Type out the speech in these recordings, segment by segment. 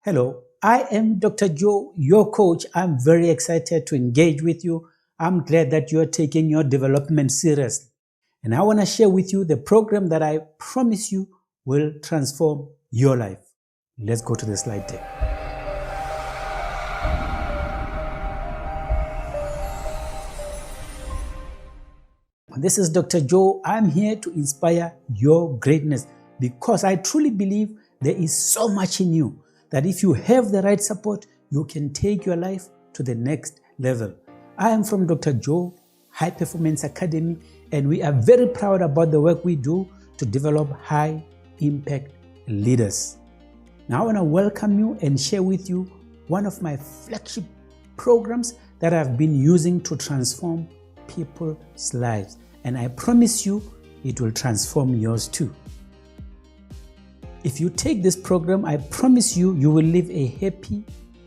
Hello, I am Dr. Joe, your coach. I'm very excited to engage with you. I'm glad that you're taking your development seriously. And I want to share with you the program that I promise you will transform your life. Let's go to the slide deck. This is Dr. Joe. I'm here to inspire your greatness because I truly believe there is so much in you that if you have the right support, you can take your life to the next level. I am from Dr. Joe High Performance Academy, and we are very proud about the work we do to develop high impact leaders. Now I want to welcome you and share with you one of my flagship programs that I've been using to transform people's lives. And I promise you, it will transform yours too. If you take this program, I promise you, you will live a happy,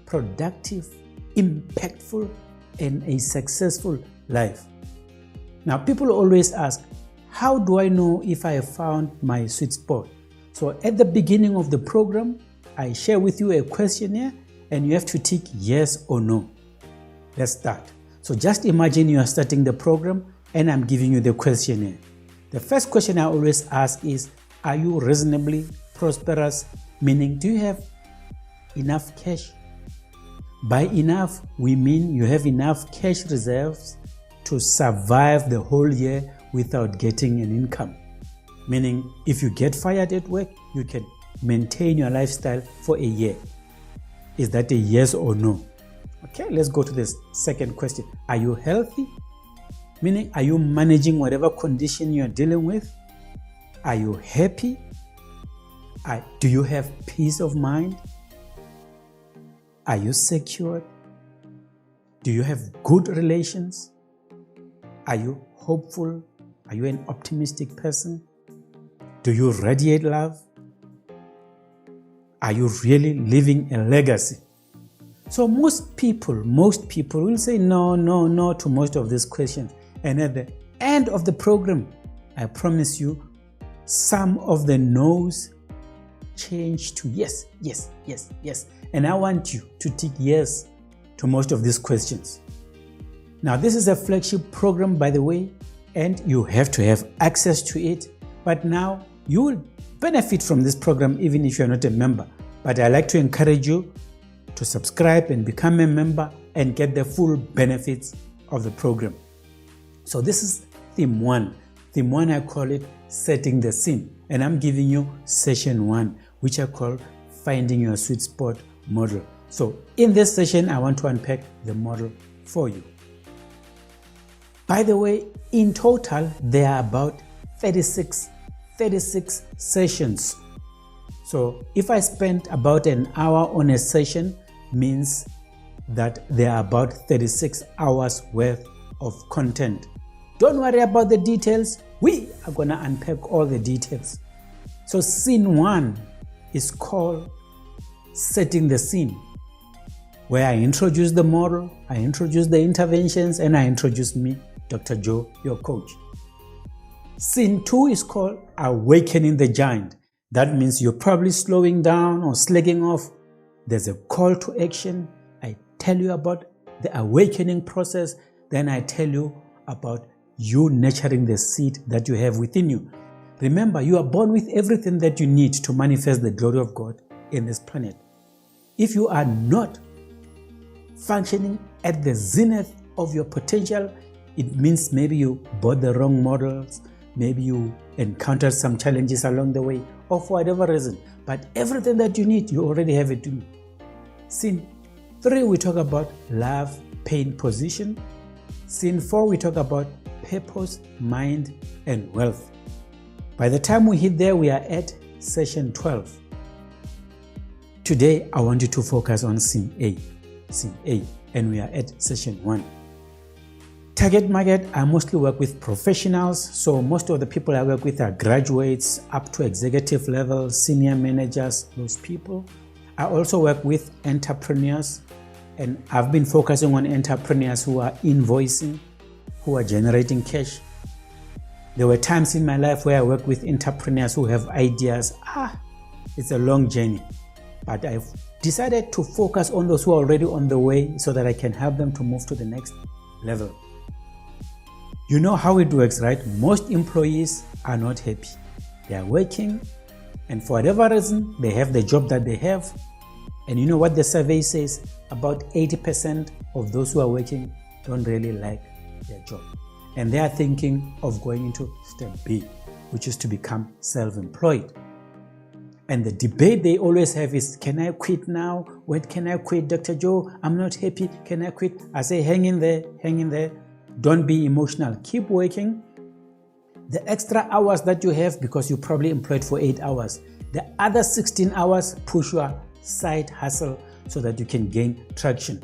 productive, impactful, and a successful life. Now, people always ask, how do I know if I have found my sweet spot? So at the beginning of the program, I share with you a questionnaire and you have to tick yes or no. Let's start. So just imagine you are starting the program and I'm giving you the questionnaire. The first question I always ask is, are you reasonably prosperous? Meaning, do you have enough cash? By enough, we mean you have enough cash reserves to survive the whole year without getting an income. Meaning, if you get fired at work, you can maintain your lifestyle for a year. Is that a yes or no? Okay, let's go to the second question. Are you healthy? Meaning, are you managing whatever condition you're dealing with? Are you happy? Do you have peace of mind? Are you secure? Do you have good relations? Are you hopeful? Are you an optimistic person? Do you radiate love? Are you really living a legacy? So most people will say no to most of these questions. And at the end of the program, I promise you, some of the no's change to yes. And I want you to tick yes to most of these questions. Now, this is a flagship program, by the way, and you have to have access to it. But now you will benefit from this program even if you're not a member. But I like to encourage you to subscribe and become a member and get the full benefits of the program. So this is theme one. Theme one, I call it setting the scene. And I'm giving you session one, which I call finding your sweet spot model. So in this session, I want to unpack the model for you. By the way, in total, there are about 36 sessions. So if I spend about an hour on a session, means that there are about 36 hours worth of content. Don't worry about the details. We are going to unpack all the details. So scene one is called setting the scene, where I introduce the model, I introduce the interventions, and I introduce me, Dr. Joe, your coach. Scene two is called awakening the giant. That means you're probably slowing down or slacking off. There's a call to action. I tell you about the awakening process. Then I tell you about you nurturing the seed that you have within you. Remember, you are born with everything that you need to manifest the glory of God in this planet. If you are not functioning at the zenith of your potential, it means maybe you bought the wrong models, maybe you encountered some challenges along the way, or for whatever reason. But everything that you need, you already have it in you. Scene 3, we talk about love, pain, position. Scene 4, we talk about purpose, mind, and wealth. By the time we hit there, we are at session 12. Today, I want you to focus on scene A, and we are at session 1. Target market, I mostly work with professionals. So most of the people I work with are graduates up to executive level, senior managers, those people. I also work with entrepreneurs, and I've been focusing on entrepreneurs who are invoicing, who are generating cash. There were times in my life where I worked with entrepreneurs who have ideas. It's a long journey. But I've decided to focus on those who are already on the way so that I can help them to move to the next level. You know how it works, right? Most employees are not happy. They are working, and for whatever reason, they have the job that they have. And you know what the survey says? About 80% of those who are working don't really like their job. And they are thinking of going into step B, which is to become self-employed. And the debate they always have is, can I quit now? When can I quit, Dr. Joe? I'm not happy. Can I quit? I say, hang in there, hang in there. Don't be emotional. Keep working. The extra hours that you have, because you're probably employed for 8 hours, the other 16 hours, push your side hustle so that you can gain traction.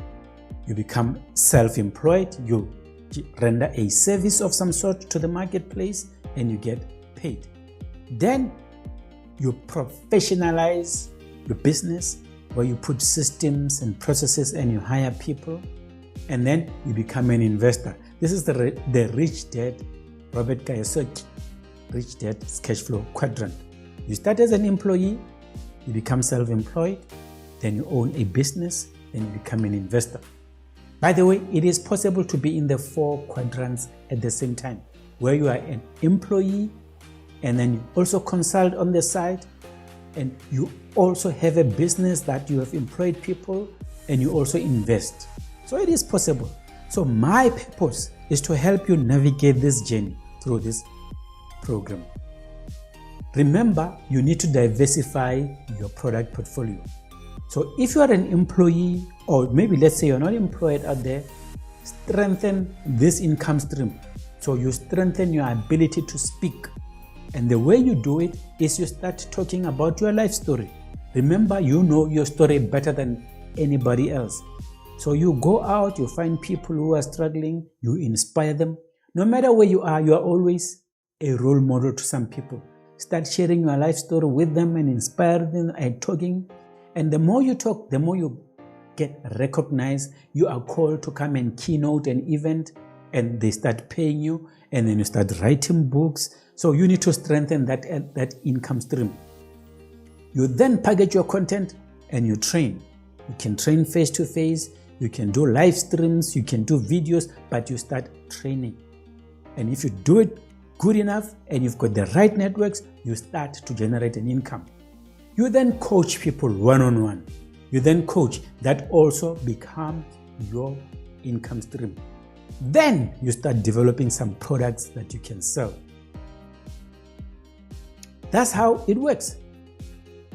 You become self-employed, you render a service of some sort to the marketplace, and you get paid. Then you professionalize your business, where you put systems and processes and you hire people, and then you become an investor. This is the Rich Dad, Robert Kiyosaki, Rich Dad's cash flow quadrant. You start as an employee, you become self-employed, then you own a business, then you become an investor. By the way, it is possible to be in the 4 quadrants at the same time, where you are an employee, and then you also consult on the side, and you also have a business that you have employed people, and you also invest. So it is possible. So my purpose is to help you navigate this journey through this program. Remember, you need to diversify your product portfolio. So if you are an employee, or maybe let's say you're not employed out there, strengthen this income stream. So you strengthen your ability to speak. And the way you do it is you start talking about your life story. Remember, you know your story better than anybody else. So you go out, you find people who are struggling, you inspire them. No matter where you are always a role model to some people. Start sharing your life story with them and inspire them and talking. And the more you talk, the more you get recognized. You are called to come and keynote an event, and they start paying you, and then you start writing books. So you need to strengthen that income stream. You then package your content and you train. You can train face-to-face, you can do live streams, you can do videos, but you start training. And if you do it good enough and you've got the right networks, you start to generate an income. You then coach people one-on-one. You then coach. That also becomes your income stream. Then you start developing some products that you can sell. That's how it works.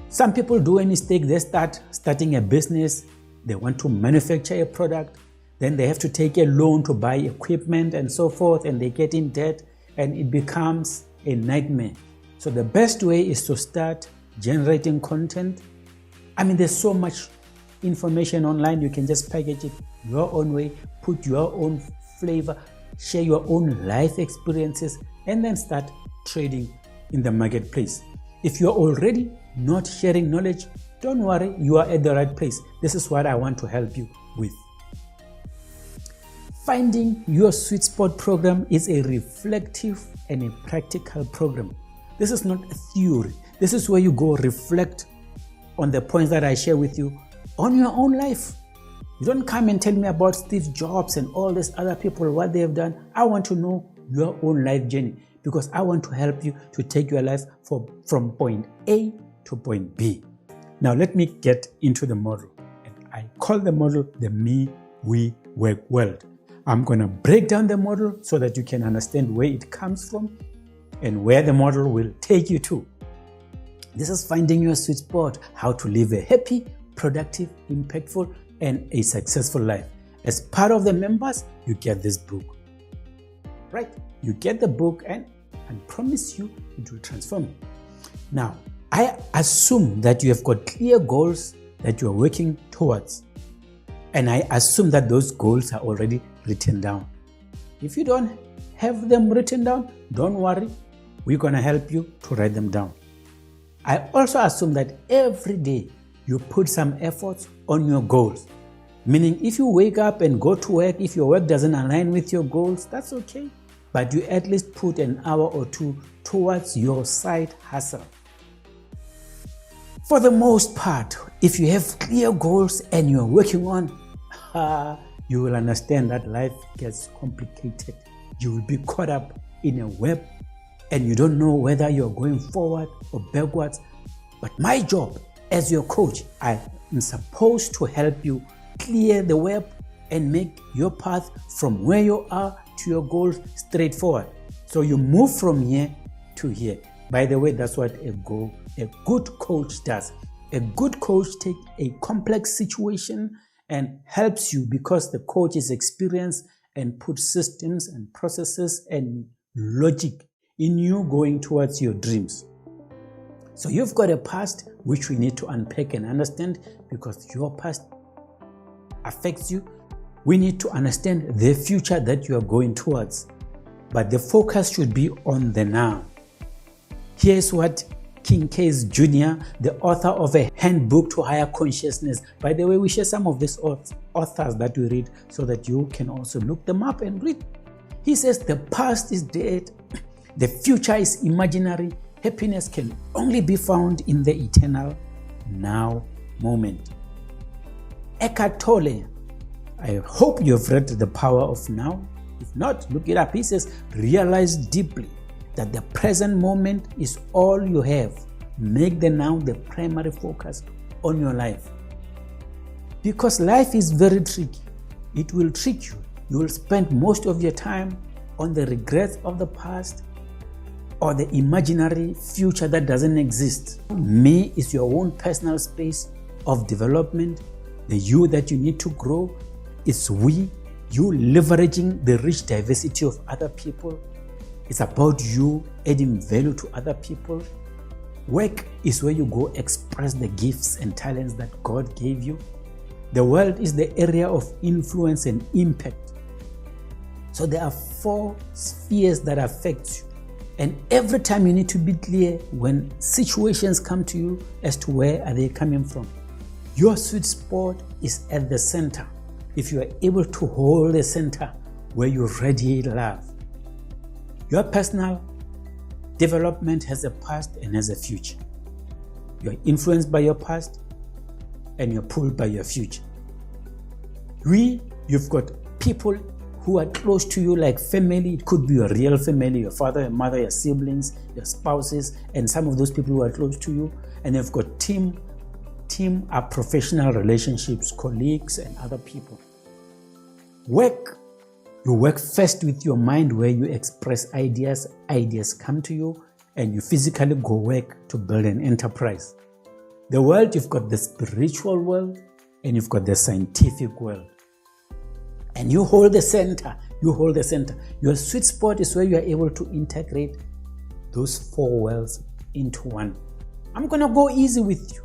Some people do a mistake. They starting a business. They want to manufacture a product. Then they have to take a loan to buy equipment and so forth, and they get in debt, and it becomes a nightmare. So the best way is to start generating content. I mean, there's so much information online. You can just package it your own way, put your own flavor, share your own life experiences, and then start trading in the marketplace. If you're already not sharing knowledge, don't worry, you are at the right place. This is what I want to help you with. Finding Your Sweet Spot program is a reflective and a practical program. This is not a theory. This is where you go reflect on the points that I share with you on your own life. You don't come and tell me about Steve Jobs and all these other people, what they have done. I want to know your own life journey, because I want to help you to take your life from point A to point B. Now let me get into the model. And I call the model the Me, We, Work world. I'm going to break down the model so that you can understand where it comes from and where the model will take you to. This is Finding Your Sweet Spot, how to live a happy, productive, impactful, and a successful life. As part of the members, you get this book. Right? You get the book, and I promise you it will transform you. Now, I assume that you have got clear goals that you are working towards. And I assume that those goals are already written down. If you don't have them written down, don't worry. We're going to help you to write them down. I also assume that every day you put some efforts on your goals. Meaning, if you wake up and go to work, if your work doesn't align with your goals, that's okay. But you at least put an hour or two towards your side hustle. For the most part, if you have clear goals and you're working on, you will understand that life gets complicated. You will be caught up in a web and you don't know whether you're going forward or backwards. But my job as your coach, I am supposed to help you clear the web and make your path from where you are to your goals straightforward. So you move from here to here. By the way, that's what a good coach does. A good coach takes a complex situation and helps you because the coach is experienced and puts systems and processes and logic in you going towards your dreams. So you've got a past which we need to unpack and understand because your past affects you. We need to understand the future that you are going towards. But the focus should be on the now. Here's what King Case Jr., the author of A Handbook to Higher Consciousness. By the way, we share some of these authors that we read so that you can also look them up and read. He says the past is dead, the future is imaginary, happiness can only be found in the eternal now moment. Eckhart Tolle, I hope you've read The Power of Now. If not, look it up. He says, realize deeply that the present moment is all you have. Make the now the primary focus on your life. Because life is very tricky. It will trick you. You will spend most of your time on the regrets of the past or the imaginary future that doesn't exist. Me is your own personal space of development, the you that you need to grow. It's we, you leveraging the rich diversity of other people. It's about you adding value to other people. Work is where you go express the gifts and talents that God gave you. The world is the area of influence and impact. So there are 4 spheres that affect you. And every time you need to be clear when situations come to you as to where are they coming from. Your sweet spot is at the center. If you are able to hold the center where you radiate love. Your personal development has a past and has a future. You're influenced by your past and you're pulled by your future. You've got people who are close to you like family. It could be your real family, your father, your mother, your siblings, your spouses, and some of those people who are close to you. And you've got team are professional relationships, colleagues, and other people. Work. You work first with your mind where you express ideas come to you, and you physically go work to build an enterprise. The world, you've got the spiritual world and you've got the scientific world. And you hold the center. Your sweet spot is where you are able to integrate those 4 worlds into one. I'm going to go easy with you.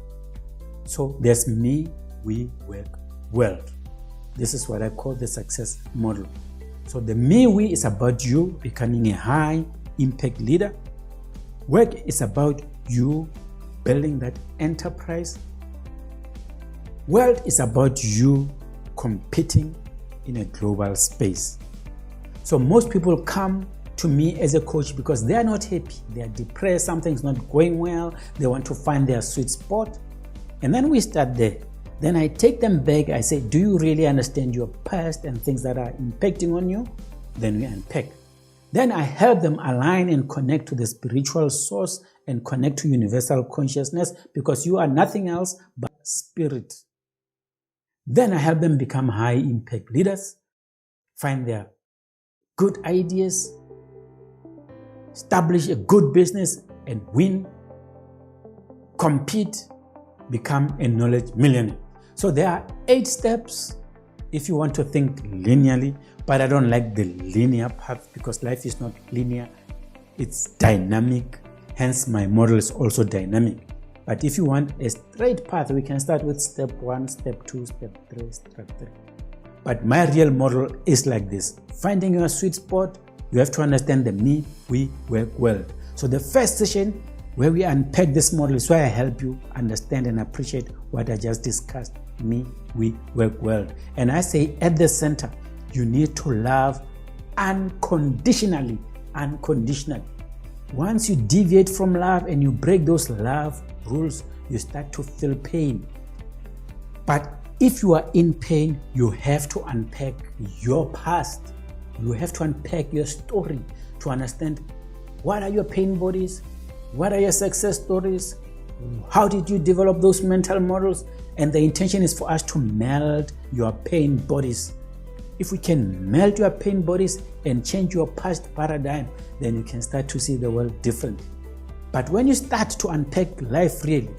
So there's me, we, work, world. This is what I call the success model. So the me, we is about you becoming a high impact leader. Work is about you building that enterprise. World is about you competing in a global space. So most people come to me as a coach because they are not happy. They are depressed. Something's not going well. They want to find their sweet spot. And then we start there. Then I take them back. I say, do you really understand your past and things that are impacting on you? Then we unpack. Then I help them align and connect to the spiritual source and connect to universal consciousness because you are nothing else but spirit. Then I help them become high impact leaders, find their good ideas, establish a good business and win, compete, become a knowledge millionaire. So there are 8 steps if you want to think linearly, but I don't like the linear path because life is not linear, it's dynamic. Hence my model is also dynamic. But if you want a straight path, we can start with step 1, step 2, step 3, step 3. But my real model is like this. Finding your sweet spot, you have to understand the me, we, work, world. So the first session where we unpack this model is where I help you understand and appreciate what I just discussed. Me, we, work, world. And I say at the center, you need to love unconditionally. Once you deviate from love and you break those love rules, you start to feel pain. But if you are in pain, you have to unpack your past. You have to unpack your story to understand what are your pain bodies, what are your success stories, how did you develop those mental models. And the intention is for us to melt your pain bodies. If we can melt your pain bodies and change your past paradigm, then you can start to see the world differently. But when you start to unpack life really,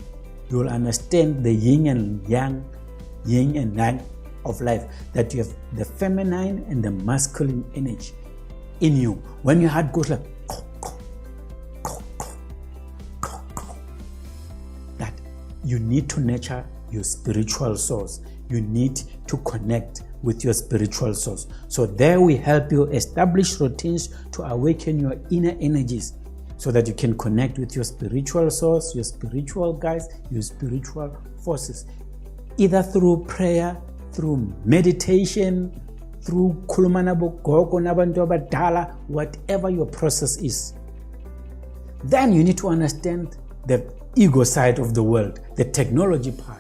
you will understand the yin and yang of life, that you have the feminine and the masculine energy in you. When your heart goes like that, you need to nurture your spiritual source. You need to connect with your spiritual source. So there we help you establish routines to awaken your inner energies so that you can connect with your spiritual source, your spiritual guides, your spiritual forces, either through prayer, through meditation, through khuluma nabogogo nabantu abadala, whatever your process is. Then you need to understand the ego side of the world, the technology part.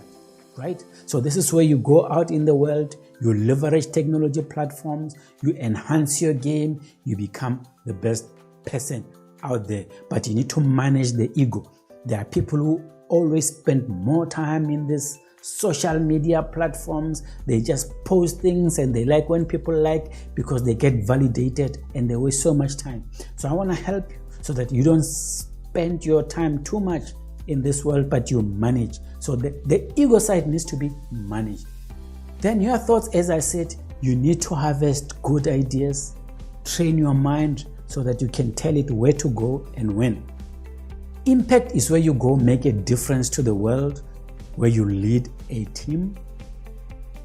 Right? So this is where you go out in the world, you leverage technology platforms, you enhance your game, you become the best person out there. But you need to manage the ego. There are people who always spend more time in this social media platforms. They just post things and they like when people like, because they get validated and they waste so much time. So I want to help you so that you don't spend your time too much in this world, but you manage. So the ego side needs to be managed. Then your thoughts, as I said, you need to harvest good ideas, train your mind so that you can tell it where to go and when. Impact is where you go make a difference to the world, where you lead a team.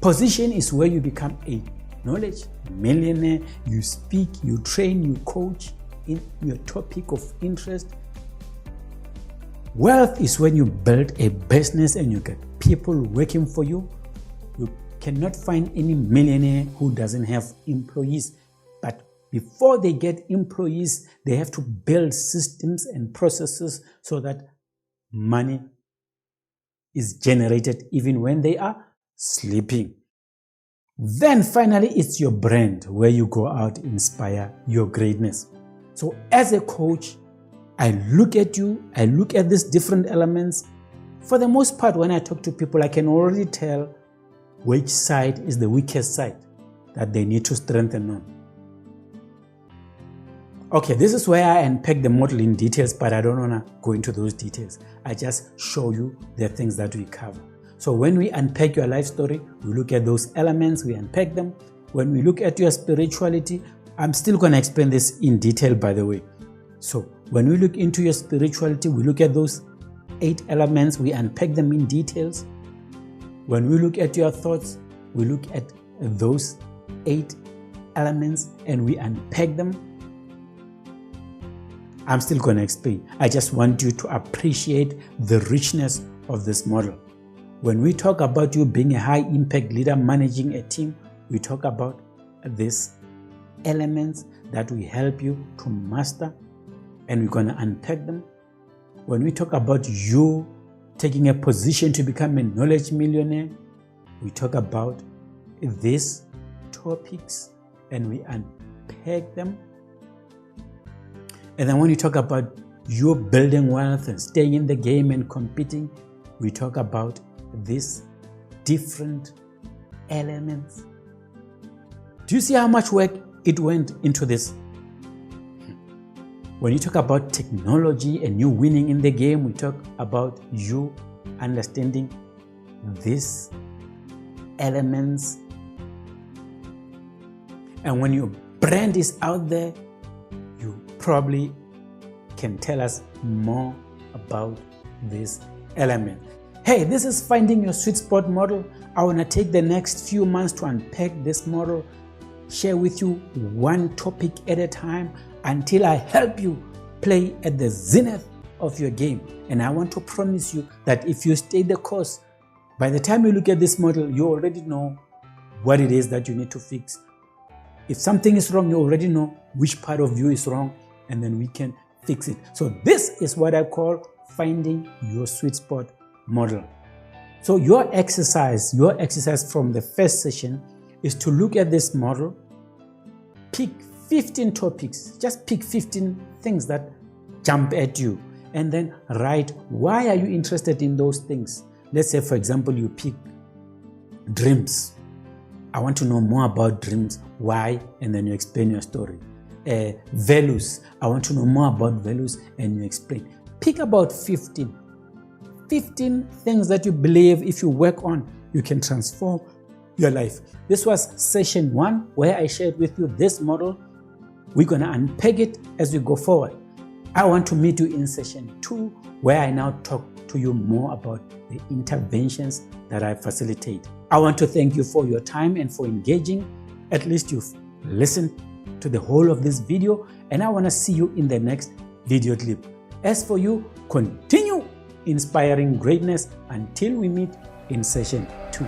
Position is where you become a knowledge millionaire. You speak, you train, you coach in your topic of interest. Wealth is when you build a business and you get people working for you. You cannot find any millionaire who doesn't have employees. But before they get employees, they have to build systems and processes so that money is generated even when they are sleeping. Then finally, it's your brand, where you go out, inspire your greatness. So as a coach, I look at you, I look at these different elements. For the most part, when I talk to people, I can already tell which side is the weakest side that they need to strengthen on. Okay, this is where I unpack the model in details, but I don't want to go into those details. I just show you the things that we cover. So when we unpack your life story, we look at those elements, we unpack them. When we look at your spirituality, I'm still going to explain this in detail, by the way. So when we look into your spirituality, we look at those 8 elements, we unpack them in details. When we look at your thoughts, we look at those 8 elements and we unpack them. I'm still going to explain. I just want you to appreciate the richness of this model. When we talk about you being a high impact leader managing a team, we talk about these elements that will help you to master, and we're going to unpack them. When we talk about you taking a position to become a knowledge millionaire, we talk about these topics and we unpack them. And then when you talk about you building wealth and staying in the game and competing, we talk about these different elements. Do you see how much work it went into this? When you talk about technology and you winning in the game, we talk about you understanding these elements. And when your brand is out there, you probably can tell us more about this element. Hey, this is Finding Your Sweet Spot model. I want to take the next few months to unpack this model, share with you one topic at a time until I help you play at the zenith of your game. And I want to promise you that if you stay the course, by the time you look at this model, you already know what it is that you need to fix. If something is wrong, you already know which part of you is wrong, and then we can fix it. So this is what I call Finding Your Sweet Spot model. So your exercise from the first session is to look at this model, pick 15 topics, just pick 15 things that jump at you, and then write why are you interested in those things. Let's say, for example, you pick dreams. I want to know more about dreams. Why? And then you explain your story. Values. I want to know more about values, and you explain. Pick about 15 things that you believe if you work on, you can transform your life. This was session 1, where I shared with you this model. We're going to unpack it as we go forward. I want to meet you in session 2, where I now talk to you more about the interventions that I facilitate. I want to thank you for your time and for engaging. At least you've listened to the whole of this video, and I want to see you in the next video clip. As for you, continue inspiring greatness until we meet in session 2.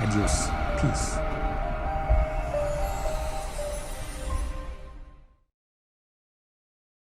Adios. Peace.